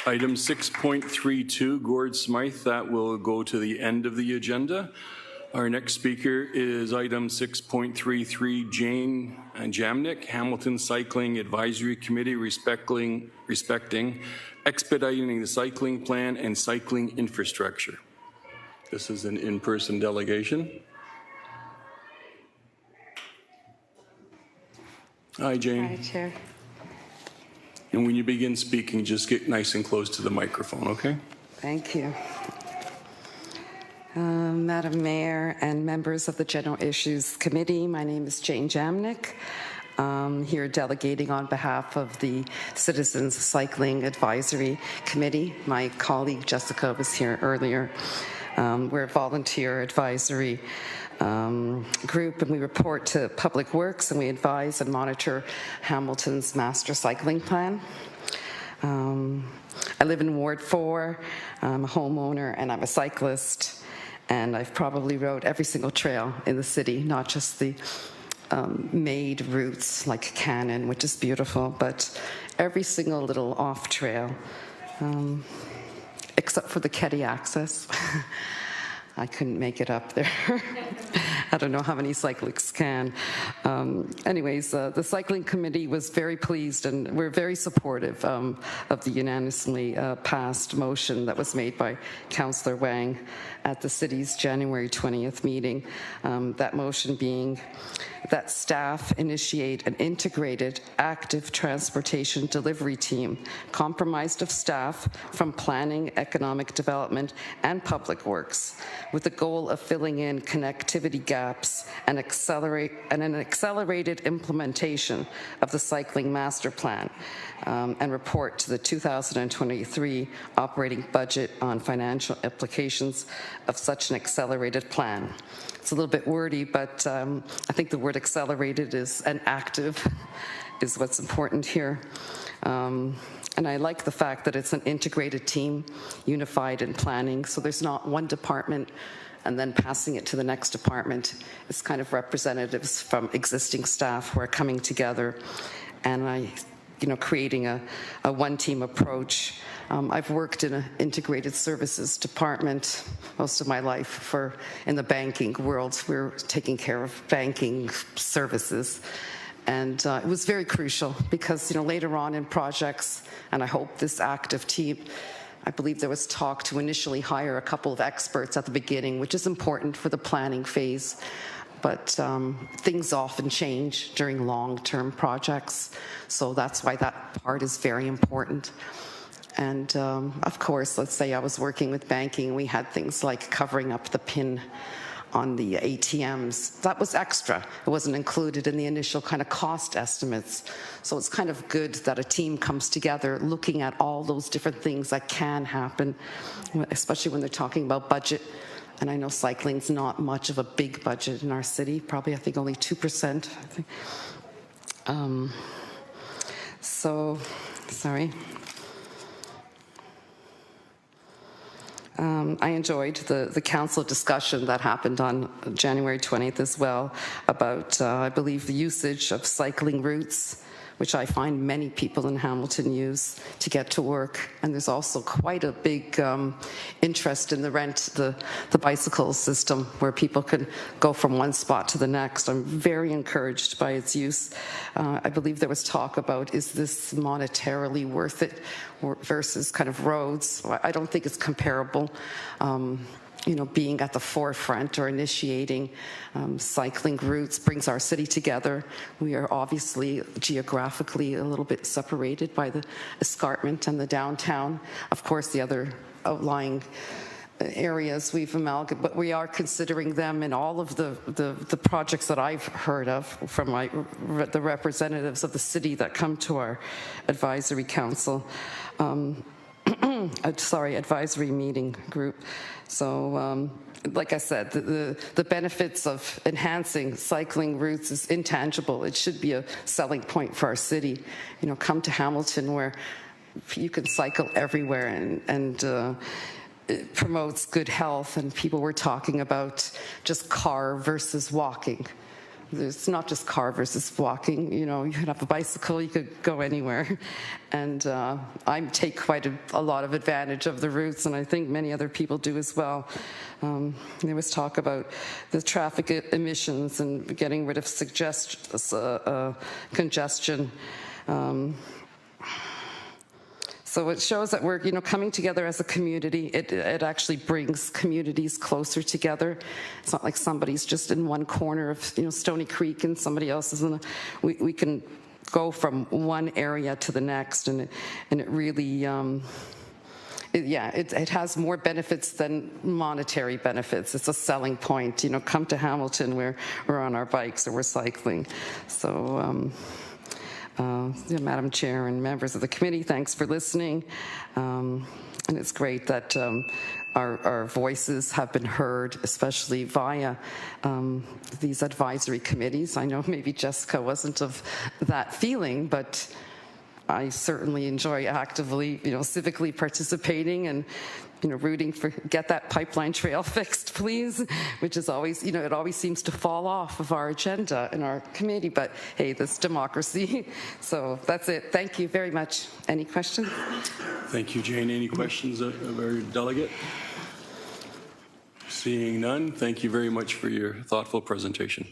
Item 6.32, Gord Smythe, that will go to the end of the agenda. Our next speaker is item 6.33, Jane Jamnik, Hamilton Cycling Advisory Committee, respecting expediting the cycling plan and cycling infrastructure. This is an in-person delegation. Hi, Jane. Hi, Chair. And when you begin speaking, just get nice and close to the microphone, okay? Thank you. Madam Mayor and members of the General Issues Committee, my name is Jane Jamnik. Here delegating on behalf of the Citizens Cycling Advisory Committee. My colleague Jessica was here earlier. We're a volunteer advisory group, and we report to Public Works, and we advise and monitor Hamilton's master cycling plan. I live in Ward 4. I'm a homeowner and I'm a cyclist, and I've probably rode every single trail in the city, not just the made routes like Cannon, which is beautiful, but every single little off trail, except for the Ketty access. I couldn't make it up there. I don't know how many cyclists can. Anyways, the cycling committee was very pleased, and we're very supportive of the unanimously passed motion that was made by Councillor Wang at the city's January 20th meeting. That motion being that staff initiate an integrated active transportation delivery team comprised of staff from planning, economic development, and public works, with the goal of filling in connectivity gaps and an accelerated implementation of the cycling master plan, and report to the 2023 operating budget on financial implications of such an accelerated plan. It's a little bit wordy, but I think the word accelerated and active is what's important here. And I like the fact that it's an integrated team, unified in planning, so there's not one department and then passing it to the next department. It's kind of representatives from existing staff who are coming together and creating a one-team approach. I've worked in an integrated services department most of my life in the banking world. We're taking care of banking services. And it was very crucial because, later on in projects, and I hope this active team, I believe there was talk to initially hire a couple of experts at the beginning, which is important for the planning phase. But things often change during long-term projects, so that's why that part is very important. And of course, let's say I was working with banking, we had things like covering up the PIN on the ATMs. That was extra. It wasn't included in the initial kind of cost estimates. So it's kind of good that a team comes together looking at all those different things that can happen, especially when they're talking about budget. And I know cycling's not much of a big budget in our city, probably I think only 2%. I think. I enjoyed the council discussion that happened on January 20th as well about, I believe, the usage of cycling routes, which I find many people in Hamilton use to get to work. And there's also quite a big interest in the bicycle system where people can go from one spot to the next. I'm very encouraged by its use. I believe there was talk about, is this monetarily worth it versus kind of roads? I don't think it's comparable. Being at the forefront or initiating cycling routes brings our city together. We are obviously geographically a little bit separated by the escarpment and the downtown. Of course, the other outlying areas we've amalgamated, but we are considering them in all of the projects that I've heard of from the representatives of the city that come to our advisory council. Advisory meeting group. So, like I said, the benefits of enhancing cycling routes is intangible. It should be a selling point for our city. Come to Hamilton where you can cycle everywhere, and it promotes good health. And people were talking about just car versus walking. It's not just car versus walking. You know, you could have a bicycle, you could go anywhere. And I take quite a lot of advantage of the routes, and I think many other people do as well. There was talk about the traffic emissions and getting rid of congestion. So it shows that we're, coming together as a community. It actually brings communities closer together. It's not like somebody's just in one corner of, Stony Creek and somebody else is in. We can go from one area to the next, and it really. It has more benefits than monetary benefits. It's a selling point. Come to Hamilton, we're on our bikes or we're cycling. So. Madam Chair and members of the committee, thanks for listening. And it's great that our voices have been heard, especially via these advisory committees. I know maybe Jessica wasn't of that feeling, but I certainly enjoy actively, civically participating and, rooting for get that pipeline trail fixed, please, which is always, it always seems to fall off of our agenda in our committee, but hey, this democracy. So that's it. Thank you very much. Any questions? Thank you, Jane. Any questions of our delegate? Seeing none, thank you very much for your thoughtful presentation.